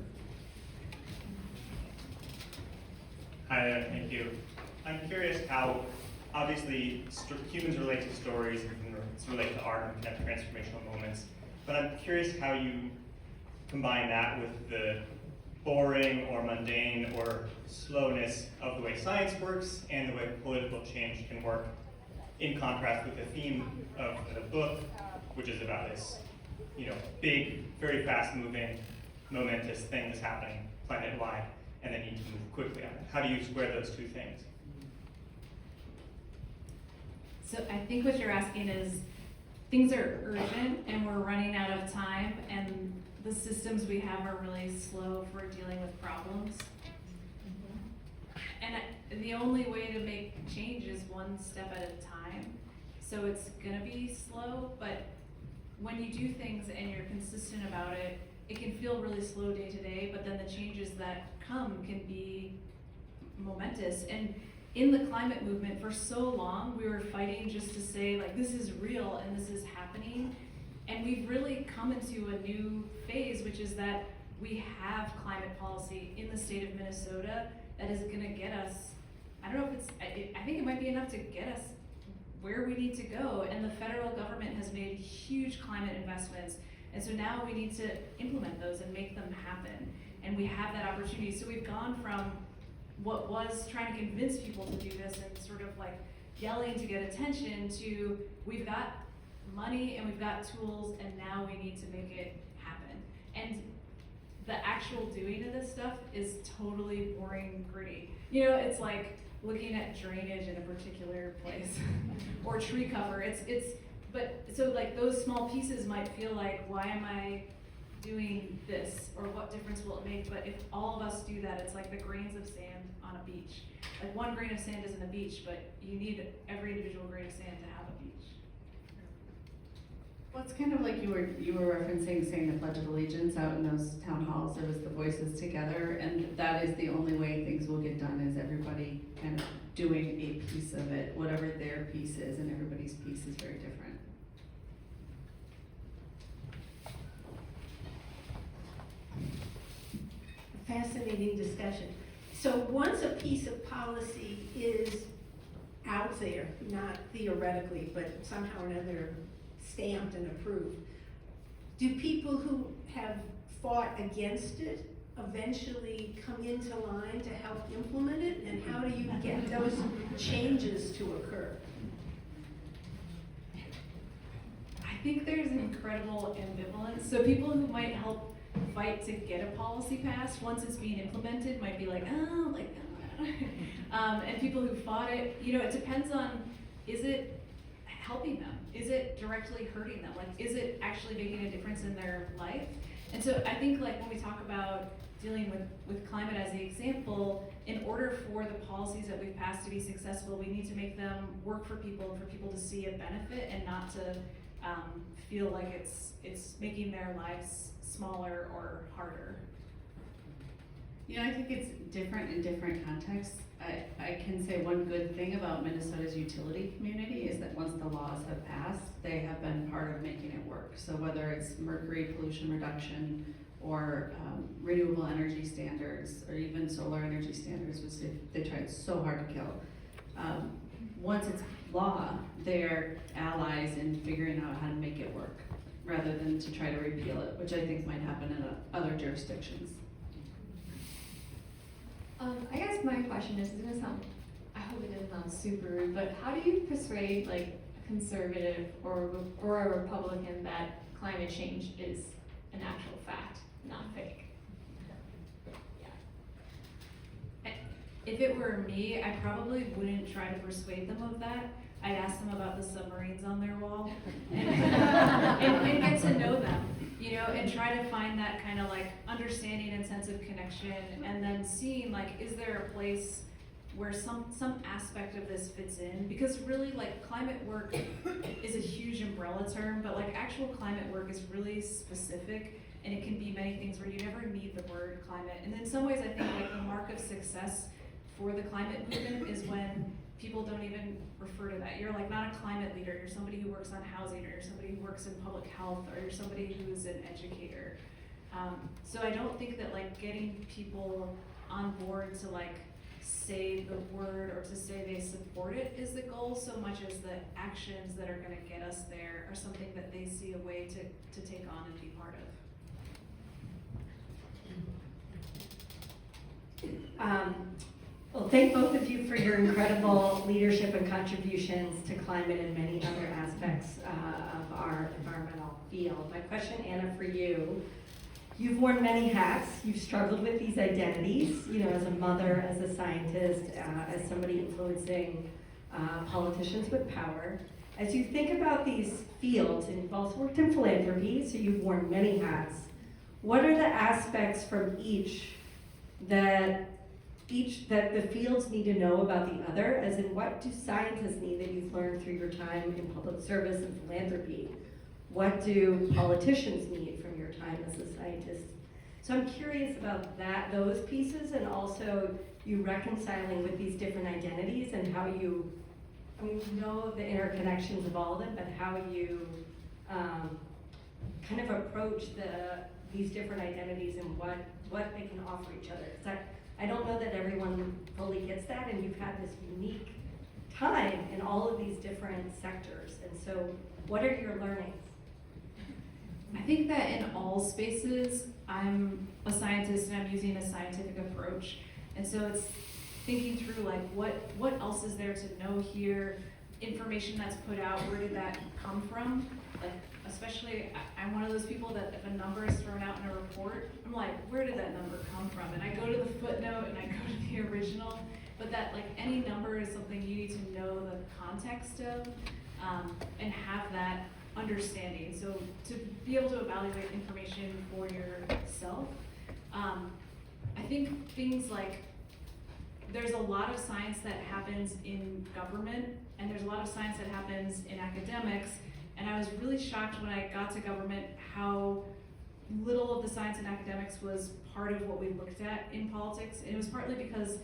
Hi there, thank you. I'm curious how, obviously, humans relate to stories and relate to art and kind of transformational moments, but I'm curious how you combine that with the boring or mundane or slowness of the way science works and the way political change can work, in contrast with the theme of the book, which is about this, big, very fast-moving, momentous thing that's happening planet-wide, and then you need to move quickly on it. How do you square those two things? So I think what you're asking is, things are urgent and we're running out of time, and the systems we have are really slow for dealing with problems. And the only way to make change is one step at a time. So it's gonna be slow, but when you do things and you're consistent about it, it can feel really slow day to day, but then the changes that come can be momentous. And in the climate movement, for so long, we were fighting just to say, like, this is real and this is happening. And we've really come into a new phase, which is that we have climate policy in the state of Minnesota that is gonna get us, I don't know if I think it might be enough to get us where we need to go. And the federal government has made huge climate investments. And so now we need to implement those and make them happen. And we have that opportunity. So we've gone from what was trying to convince people to do this and sort of like yelling to get attention to, we've got money and we've got tools, and now we need to make it happen. And the actual doing of this stuff is totally boring, gritty. It's like looking at drainage in a particular place or tree cover. But so like those small pieces might feel like, why am I doing this, or what difference will it make? But if all of us do that, it's like the grains of sand on a beach. Like one grain of sand isn't a beach, but you need every individual grain of sand to have a beach. Well, it's kind of like you were referencing saying the Pledge of Allegiance out in those town halls. It was the voices together, and that is the only way things will get done, is everybody kind of doing a piece of it, whatever their piece is, and everybody's piece is very different. Fascinating discussion. So once a piece of policy is out there, not theoretically, but somehow or another stamped and approved, do people who have fought against it eventually come into line to help implement it, and how do you get those changes to occur? I think there's an incredible ambivalence. So people who might help fight to get a policy passed, once it's being implemented, might be like, oh, like, and people who fought it, you know, it depends on, is it helping them? Is it directly hurting them? Like, is it actually making a difference in their life? And so I think, like, when we talk about dealing with climate as the example, in order for the policies that we've passed to be successful, we need to make them work for people and for people to see a benefit and not to feel like it's making their lives smaller or harder. You know, I think it's different in different contexts. I can say one good thing about Minnesota's utility community is that once the laws have passed, they have been part of making it work. So whether it's mercury pollution reduction or renewable energy standards or even solar energy standards, which they tried so hard to kill. Once it's law, they're allies in figuring out how to make it work rather than to try to repeal it, which I think might happen in other jurisdictions. I guess my question is, it's gonna sound, I hope it doesn't sound super rude, but how do you persuade like a conservative or a Republican that climate change is an actual fact, not fake? If it were me, I probably wouldn't try to persuade them of that. I'd ask them about the submarines on their wall and get to know them, you know, and try to find that kind of like understanding and sense of connection, and then seeing like, is there a place where some aspect of this fits in? Because really, like, climate work is a huge umbrella term, but like actual climate work is really specific, and it can be many things where you never need the word climate. And in some ways, I think like the mark of success for the climate movement is when people don't even refer to that. You're like not a climate leader, you're somebody who works on housing, or you're somebody who works in public health, or you're somebody who's an educator. So I don't think that like getting people on board to like say the word or to say they support it is the goal, so much as the actions that are gonna get us there are something that they see a way to take on and be part of. Well, thank both of you for your incredible leadership and contributions to climate and many other aspects of our environmental field. My question, Anna, for you. You've worn many hats. You've struggled with these identities, you know, as a mother, as a scientist, as somebody influencing politicians with power. As you think about these fields, and you've also worked in philanthropy, so you've worn many hats, what are the aspects from each that the fields need to know about the other, as in what do scientists need that you've learned through your time in public service and philanthropy? What do politicians need from your time as a scientist? So I'm curious about those pieces, and also you reconciling with these different identities and how you, I mean, you know the interconnections of all of them, but how you kind of approach these different identities and what they can offer each other. I don't know that everyone fully gets that, and you've had this unique time in all of these different sectors. And so what are your learnings? I think that in all spaces, I'm a scientist and I'm using a scientific approach. And so it's thinking through like, what else is there to know here? Information that's put out, where did that come from? Like, especially, I'm one of those people that if a number is thrown out in a report, I'm like, where did that number come from? And I go to the footnote and I go to the original, but that like any number is something you need to know the context of, and have that understanding. So to be able to evaluate information for yourself, I think things like, there's a lot of science that happens in government, and there's a lot of science that happens in academics. And I was really shocked when I got to government how little of the science in academics was part of what we looked at in politics. And it was partly because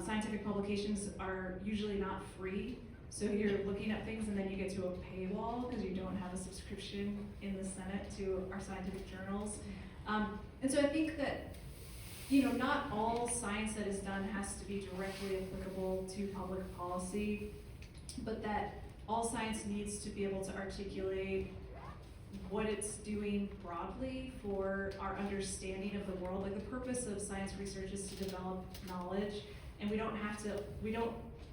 scientific publications are usually not free. So you're looking at things and then you get to a paywall because you don't have a subscription in the Senate to our scientific journals. And so I think that, you know, not all science that is done has to be directly applicable to public policy, but that all science needs to be able to articulate what it's doing broadly for our understanding of the world. Like, the purpose of science research is to develop knowledge, and we don't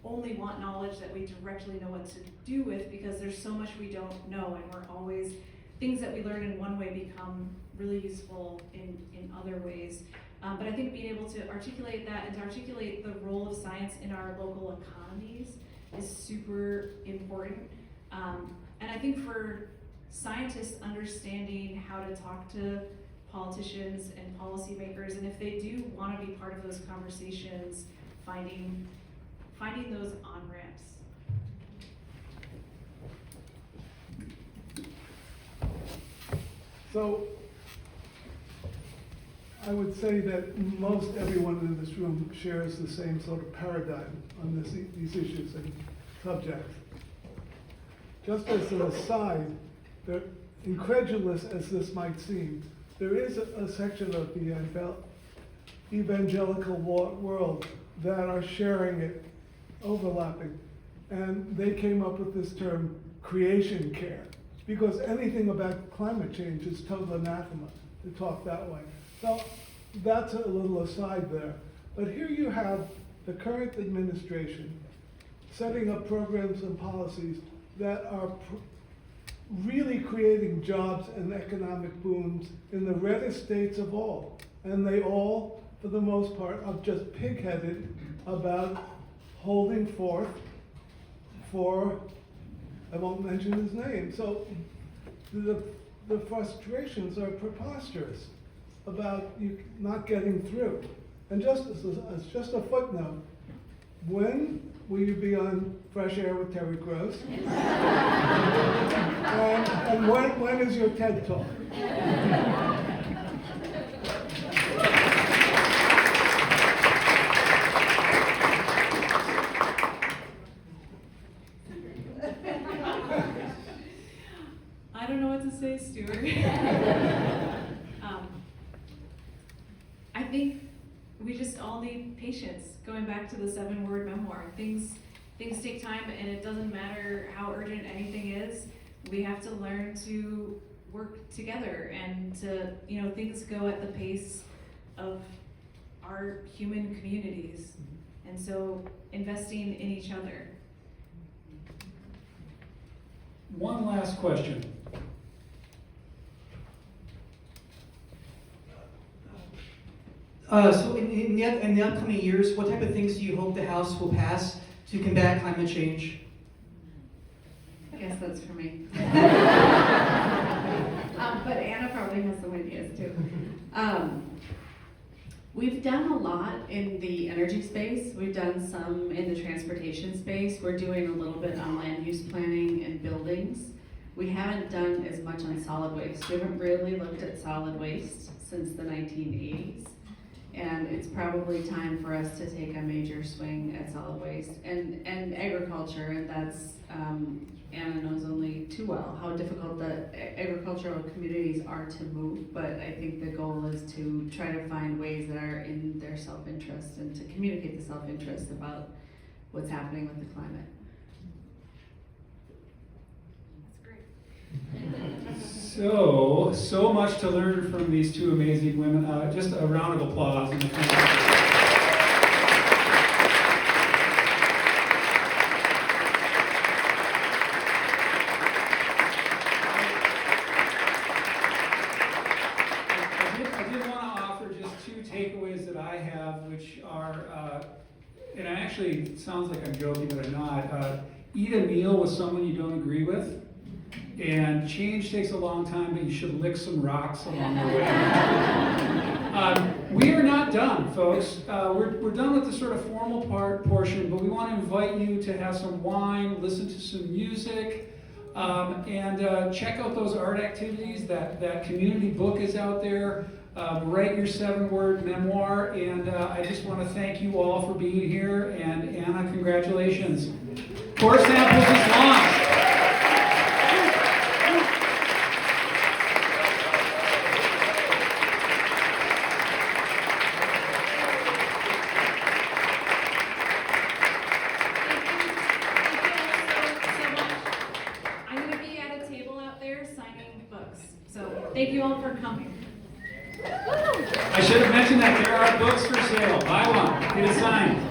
only want knowledge that we directly know what to do with, because there's so much we don't know, and we're always, things that we learn in one way become really useful in other ways. But I think being able to articulate that and to articulate the role of science in our local economies is super important. And I think for scientists understanding how to talk to politicians and policymakers, and if they do want to be part of those conversations, finding those on-ramps. So I would say that most everyone in this room shares the same sort of paradigm on these issues and subjects. Just as an aside, incredulous as this might seem, there is a section of the evangelical world that are sharing it, overlapping. And they came up with this term, creation care, because anything about climate change is total anathema to talk that way. So that's a little aside there. But here you have the current administration setting up programs and policies that are really creating jobs and economic booms in the reddest states of all. And they all, for the most part, are just pig-headed about holding forth for, I won't mention his name. So the frustrations are preposterous about you not getting through. And just as just a footnote, when will you be on Fresh Air with Terry Gross? and when is your TED Talk? I don't know what to say, Stuart. I think we just all need patience. Going back to the 7-word memoir, things take time, and it doesn't matter how urgent anything is. We have to learn to work together, and to, things go at the pace of our human communities. And so investing in each other. One last question. So in the upcoming years, what type of things do you hope the House will pass to combat climate change? I guess that's for me. But Anna probably has some ideas too. We've done a lot in the energy space. We've done some in the transportation space. We're doing a little bit on land use planning and buildings. We haven't done as much on solid waste. We haven't really looked at solid waste since the 1980s. And it's probably time for us to take a major swing at solid waste and agriculture, and that's, Anna knows only too well how difficult the agricultural communities are to move, but I think the goal is to try to find ways that are in their self-interest and to communicate the self-interest about what's happening with the climate. That's great. So much to learn from these two amazing women. Just a round of applause. I did want to offer just 2 takeaways that I have, which are, and I actually, it sounds like I'm joking, but I'm not. Eat a meal with someone you don't agree with. And change takes a long time, but you should lick some rocks along the way. We are not done, folks. We're done with the sort of formal portion, but we want to invite you to have some wine, listen to some music, and check out those art activities. That community book is out there. Write your 7-word memoir, and I just want to thank you all for being here. And Anna, congratulations. Core Samples is launched. I'm going to be at a table out there signing books. Thank you all for coming. I should have mentioned that there are books for sale. Buy one, get a signed.